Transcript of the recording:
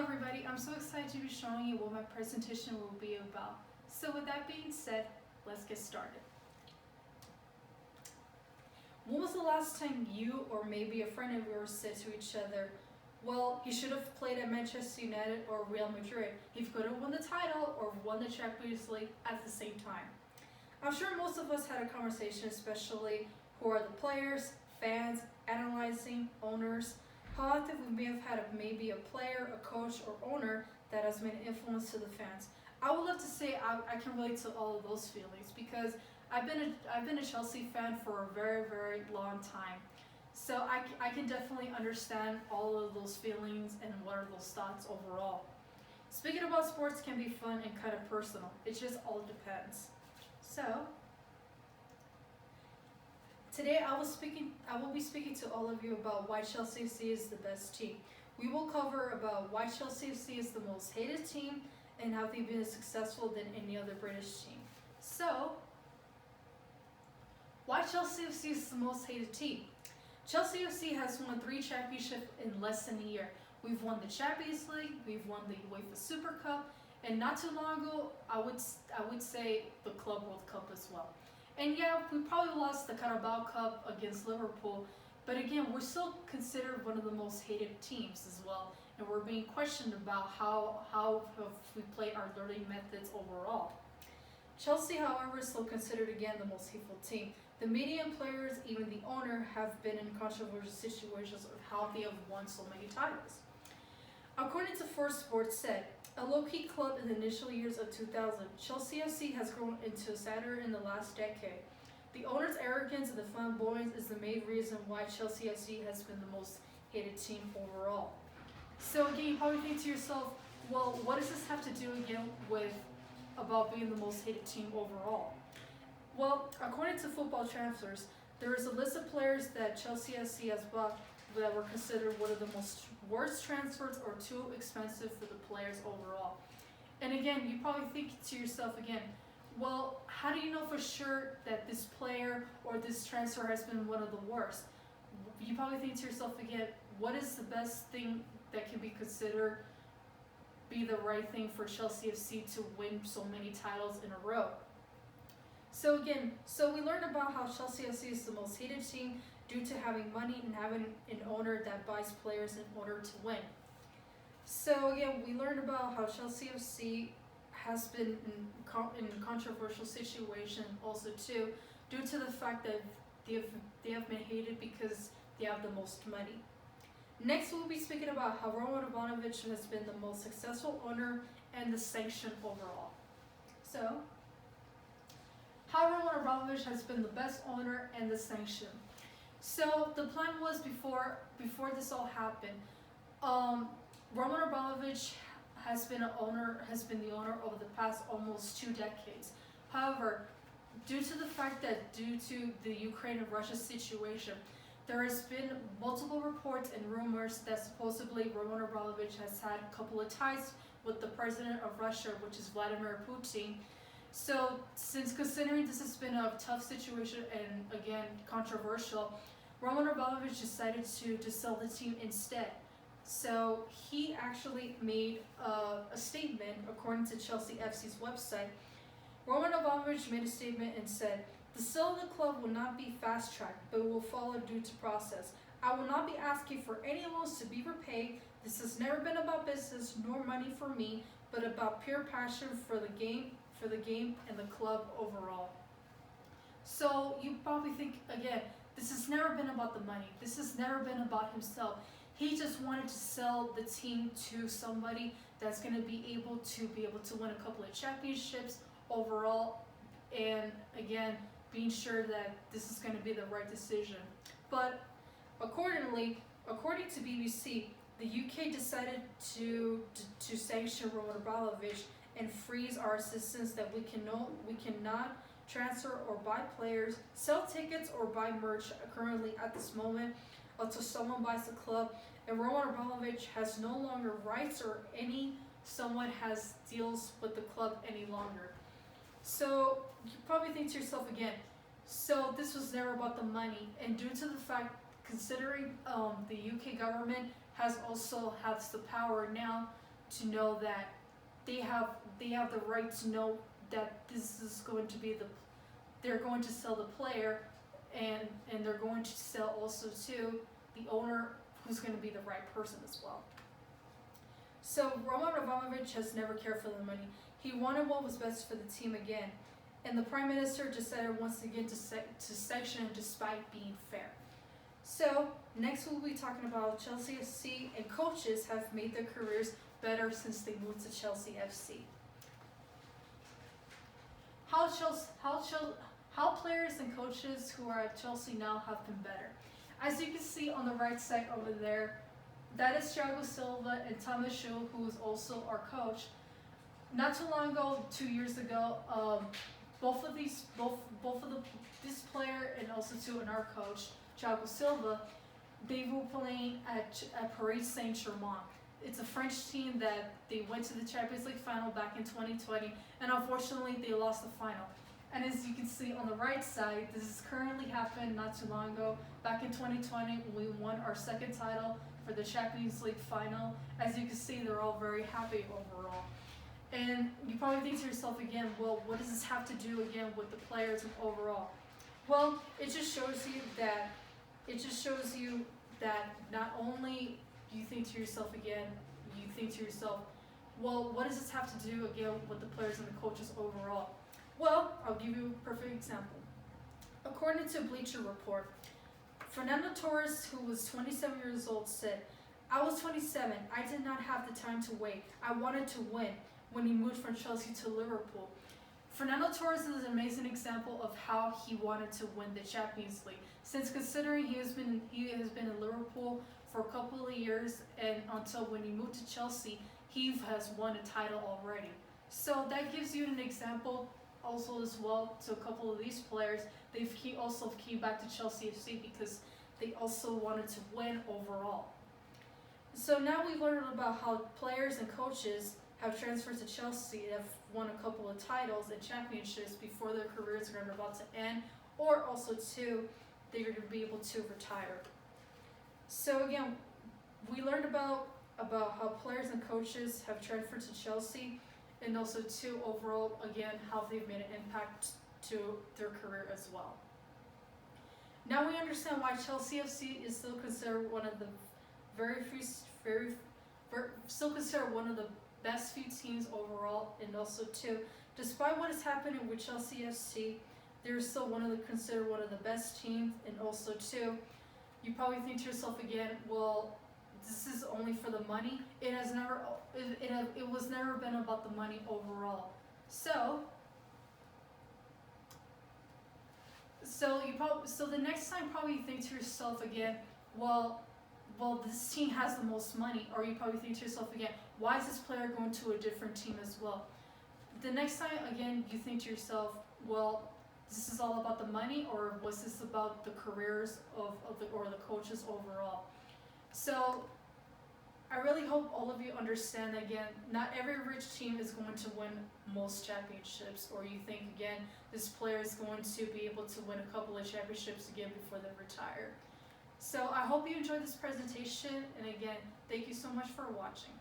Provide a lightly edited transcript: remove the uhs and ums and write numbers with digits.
everybody, I'm so excited to be showing you what my presentation will be about. So with that being said, let's get started. When was the last time you or maybe a friend of yours said to each other, well, he should have played at Manchester United or Real Madrid. He could have won the title or won the Champions League at the same time. I'm sure most of us had a conversation, especially who are the players, fans, analyzing, owners, how often we may have had maybe a player, a coach, or owner that has made an influence to the fans. I would love to say I can relate to all of those feelings because I've been a Chelsea fan for a very, very long time. So I can definitely understand all of those feelings and what are those thoughts overall. Speaking about sports can be fun and kind of personal. It just all depends. So today I will be speaking to all of you about why Chelsea FC is the best team. We will cover about why Chelsea FC is the most hated team and how they've been as successful than any other British team. So, why Chelsea FC is the most hated team? Chelsea FC has won 3 championships in less than a year. We've won the Champions League, we've won the UEFA Super Cup, and not too long ago, I would say the Club World Cup as well. And yeah, we probably lost the Carabao Cup against Liverpool, but again, we're still considered one of the most hated teams as well, and we're being questioned about how we play our learning methods overall. Chelsea, however, is still considered again the most hateful team. The media and players, even the owner, have been in controversial situations of how they have won so many titles. According to First Sports said, a low-key club in the initial years of 2000, Chelsea FC has grown into a sadder in the last decade. The owner's arrogance and the flamboyance is the main reason why Chelsea FC has been the most hated team overall. So again, you probably think to yourself, well, what does this have to do again with about being the most hated team overall? Well, according to Football Transfers, there is a list of players that Chelsea FC has bought that were considered one of the most worst transfers or too expensive for the players overall. And again, you probably think to yourself again, well, how do you know for sure that this player or this transfer has been one of the worst? You probably think to yourself again, what is the best thing that can be considered be the right thing for Chelsea FC to win so many titles in a row? So again, we learned about how Chelsea FC is the most hated team due to having money and having an owner that buys players in order to win. So again, we learned about how Chelsea FC has been in a controversial situation also too, due to the fact that they have been hated because they have the most money. Next, we'll be speaking about how Roman Abramovich has been the most successful owner and the sanction overall. So, how Roman Abramovich has been the best owner and the sanction. So the plan was before this all happened, Roman Abramovich has been the owner over the past almost 2 decades. However, due to the fact that due to the Ukraine and Russia situation, there has been multiple reports and rumors that supposedly Roman Abramovich has had a couple of ties with the president of Russia, which is Vladimir Putin. So, since considering this has been a tough situation and again controversial, Roman Abramovich decided to sell the team instead. So he actually made a statement according to Chelsea FC's website. Roman Abramovich made a statement and said, "The sale of the club will not be fast-tracked, but will follow due to process. I will not be asking for any loans to be repaid. This has never been about business nor money for me, but about pure passion for the game and the club overall." So you probably think again, this has never been about the money. This has never been about himself. He just wanted to sell the team to somebody that's going to be able to win a couple of championships overall, and again, being sure that this is going to be the right decision. But according to BBC, the UK decided to sanction Roman Abramovich and freeze our assistance that we cannot transfer or buy players, sell tickets or buy merch currently at this moment until someone buys the club, and Roman Abramovich has no longer rights or someone has deals with the club any longer. So you probably think to yourself again, so this was never about the money, and due to the fact, considering the UK government has the power now to know that they have the right to know that this is going to be they're going to sell the player, and they're going to sell also to the owner, who's going to be the right person as well. So Roman Abramovich has never cared for the money. He wanted what was best for the team again, and the Prime Minister decided once again to sanction him despite being fair. So next we'll be talking about Chelsea FC, and coaches have made their careers better since they moved to Chelsea FC. How players and coaches who are at Chelsea now have been better. As you can see on the right side over there, that is Thiago Silva and Thomas Tuchel, who is also our coach. Not too long ago, 2 years ago, this player and also and our coach, Thiago Silva, they were playing at Paris Saint-Germain. It's a French team that they went to the Champions League final back in 2020, and unfortunately they lost the final. And as you can see on the right side, this has currently happened not too long ago. Back in 2020, we won our second title for the Champions League final. As you can see, they're all very happy overall. And you probably think to yourself again, well, what does this have to do again with the players and overall? Well, it just shows you that not only you think to yourself again, you think to yourself, well, what does this have to do again with the players and the coaches overall? Well, I'll give you a perfect example. According to Bleacher Report, Fernando Torres, who was 27 years old, said, "I was 27. I did not have the time to wait. I wanted to win," when he moved from Chelsea to Liverpool. Fernando Torres is an amazing example of how he wanted to win the Champions League. Since considering he has been in Liverpool for a couple of years, and until when he moved to Chelsea, he has won a title already. So that gives you an example also as well to a couple of these players. They also came back to Chelsea FC because they also wanted to win overall. So now we've learned about how players and coaches have transferred to Chelsea and have won a couple of titles and championships before their careers are about to end, or also they're going to be able to retire. So again, we learned about how players and coaches have transferred to Chelsea, and also overall, again, how they've made an impact to their career as well. Now we understand why Chelsea FC is still considered one of the best few teams overall, and also despite what is happening with Chelsea FC, they're still considered one of the best teams, and also you probably think to yourself again, well, this is only for the money. It was never been about the money overall. So the next time probably you think to yourself again, well, this team has the most money, or you probably think to yourself again, why is this player going to a different team as well? The next time again you think to yourself, well, this is all about the money, or was this about the careers of the coaches overall? So I really hope all of you understand that, again, not every rich team is going to win most championships, or you think again this player is going to be able to win a couple of championships again before they retire. So I hope you enjoyed this presentation, and again, thank you so much for watching.